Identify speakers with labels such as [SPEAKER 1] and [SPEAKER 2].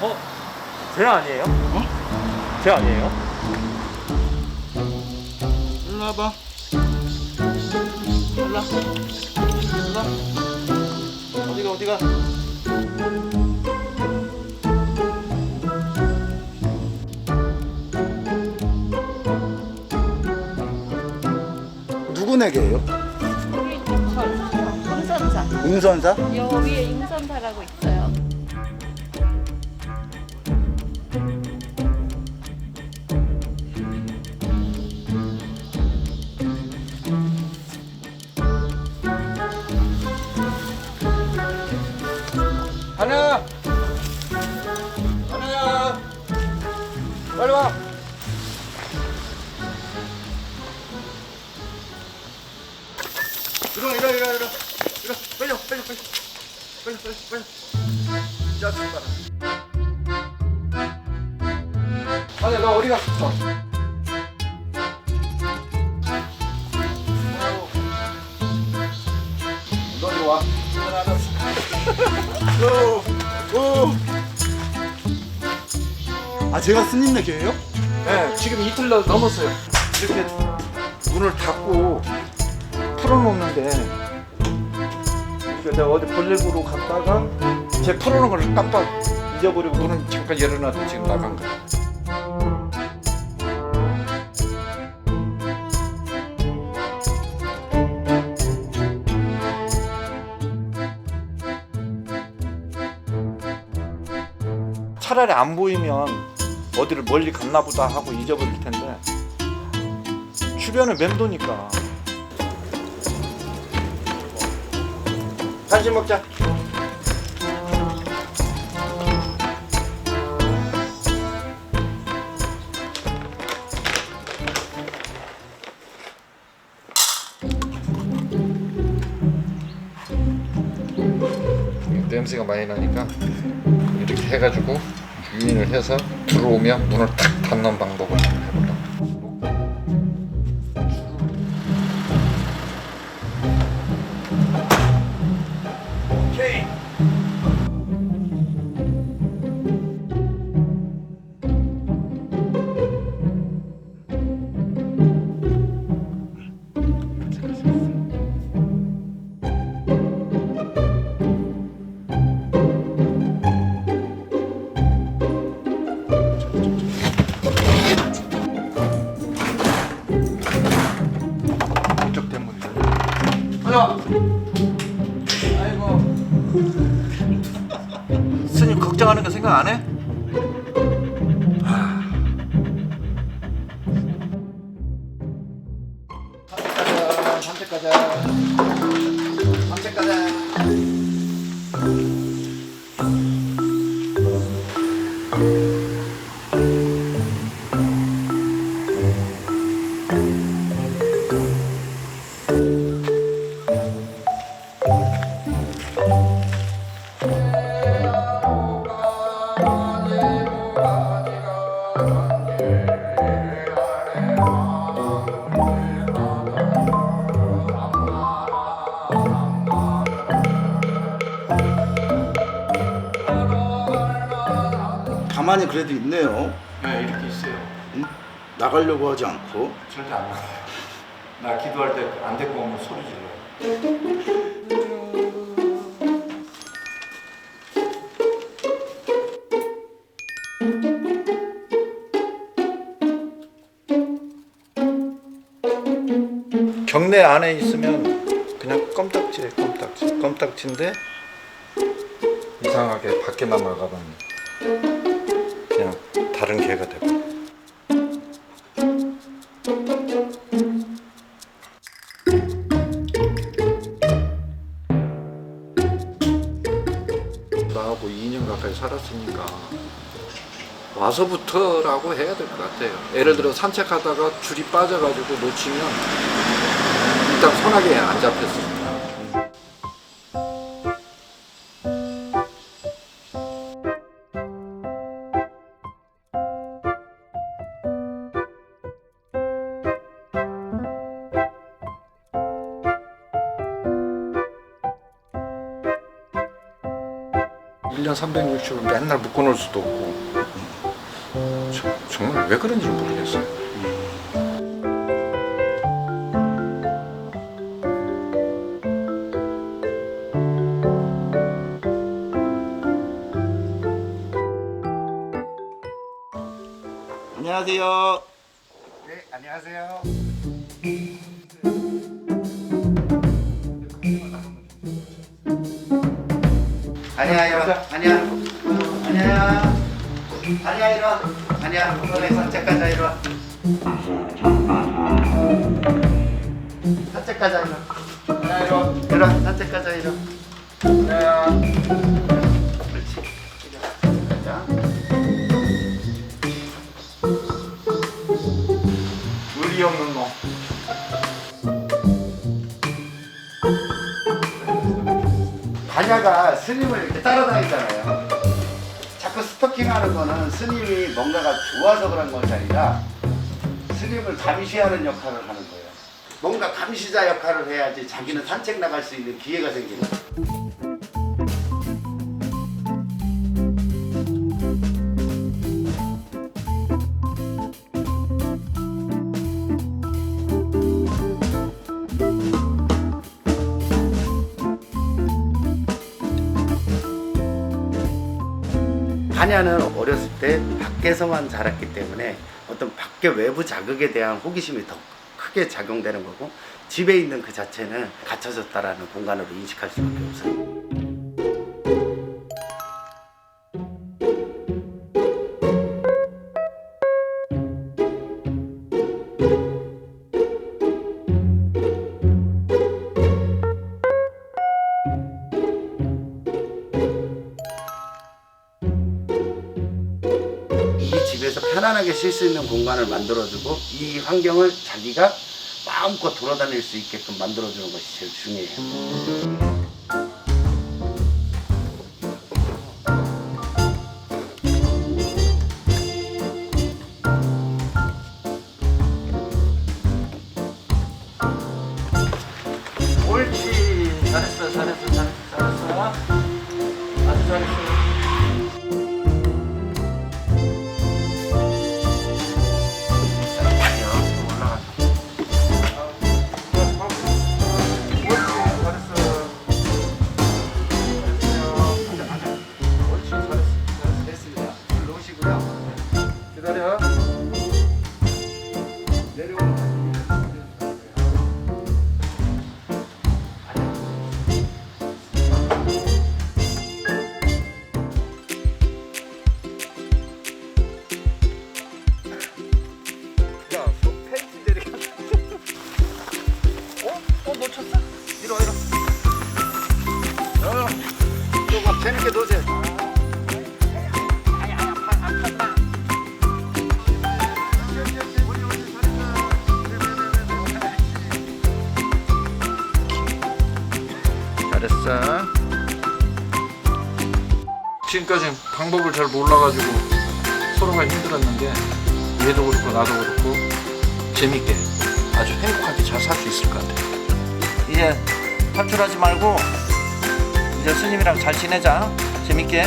[SPEAKER 1] 어? 쟤 아니에요?
[SPEAKER 2] 어?
[SPEAKER 1] 쟤 아니에요?
[SPEAKER 2] 일로 와봐. 일로 와. 일로 와. 어디가 어디가? 누구네게요?
[SPEAKER 3] 여기 임선사.
[SPEAKER 2] 응선사?
[SPEAKER 3] 여 위에 임선사라고 있어요.
[SPEAKER 2] 하나야! 하나야! 빨리 와! 일어나 빨리 와 빨리 자 출발 아니야 너 어디 갔어? 너 이리 와
[SPEAKER 4] 아 제가 스님네 개예요?
[SPEAKER 2] 네, 지금 이틀 넘었어요. 이렇게 문을 닫고 풀어놓는데 이렇게 내가 어디 볼일 보러 갔다가 제 풀어놓은 걸 깜빡 잊어버리고 문은 잠깐 열어놔도 지금 나간 거야. 차라리 안 보이면 어디를 멀리 갔나 보다 하고 잊어버릴 텐데 주변에 맴도니까 간식 먹자. 냄새가 많이 나니까 이렇게 해가지고 유인을 해서 들어오면 문을 탁 닫는 방법을 한번 해보려고. 오케이. 이쪽 대문이죠. 가자. 아이고. 스님 걱정하는 거 생각 안 해? 산책 가자. 산책 가자.
[SPEAKER 4] 가만히 그래도 있네요.
[SPEAKER 2] 네, 이렇게 있어요.
[SPEAKER 4] 응? 나가려고 하지 않고.
[SPEAKER 2] 절대 안 나가요. 나 기도할 때 안 데리고 오면 소리 질러. 경내 안에 있으면 그냥 껌딱지에 껌딱지인데 이상하게 밖에 나가면 그냥 다른 개가 되고. 나하고 2년 가까이 살았으니까 와서부터라고 해야 될 것 같아요. 예를 들어 산책하다가 줄이 빠져가지고 놓치면 일단 손아귀에 안 잡혔어요. 1년 360을 맨날 묶어놓을 수도 없고 정말 왜 그런지 모르겠어요.
[SPEAKER 4] 안녕하세요.
[SPEAKER 2] 네, 안녕하세요.
[SPEAKER 5] 아니야 일어나 아니야 아니야 아니야 일어나 아니야 그래 산책 가자 일어나 산책 가자 일어나 일어나 산책 가자 일어나 그렇지 가자
[SPEAKER 2] 의리 없는 놈.
[SPEAKER 5] 다냐가 스님을 이렇게 따라다니잖아요. 자꾸 스토킹하는 거는 스님이 뭔가가 좋아서 그런 것이 아니라 스님을 감시하는 역할을 하는 거예요. 뭔가 감시자 역할을 해야지 자기는 산책 나갈 수 있는 기회가 생기는 거예요. 다냐는 어렸을 때 밖에서만 자랐기 때문에 어떤 밖의 외부 자극에 대한 호기심이 더 크게 작용되는 거고 집에 있는 그 자체는 갇혀졌다라는 공간으로 인식할 수밖에 없어요. 이 집에서 편안하게 쉴 수 있는 공간을 만들어주고 이 환경을 자기가 마음껏 돌아다닐 수 있게끔 만들어주는 것이 제일 중요해요.
[SPEAKER 2] 옳지. 잘했어, 잘했어, 잘했어, 잘했어. 아주 잘했어.
[SPEAKER 5] 됐습니다. 물 놓으시고요.
[SPEAKER 2] 기다려.
[SPEAKER 5] 내려오는
[SPEAKER 2] 야, 속 팬티 내리게. 놓쳤어? 이리.
[SPEAKER 5] 또막 재밌게 노세요.
[SPEAKER 2] 잘했어. 지금까지 방법을 잘 몰라가지고 서로가 힘들었는데 얘도 그렇고 나도 그렇고 재밌게 아주 행복하게 잘 살 수 있을 것 같아.
[SPEAKER 1] 이제 탈출하지 말고 이제 스님이랑 잘 지내자. 재밌게.